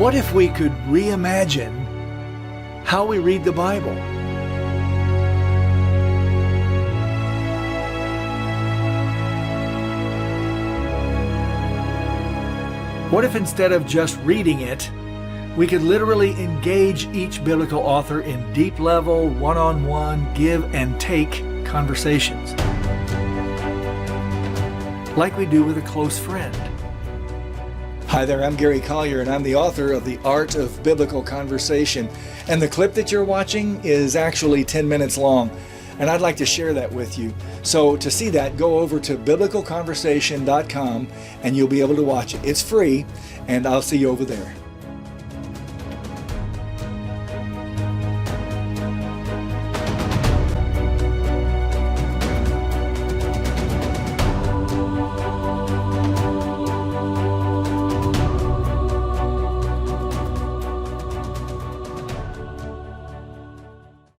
What if we could reimagine how we read the Bible? What if instead of just reading it, we could literally engage each biblical author in deep level, one-on-one, give and take conversations, like we do with a close friend? Hi there, I'm Gary Collier, and I'm the author of The Art of Biblical Conversation. And the clip that you're watching is actually 10 minutes long, and I'd like to share that with you. So to see that, go over to biblicalconversation.com, and you'll be able to watch it. It's free, and I'll see you over there.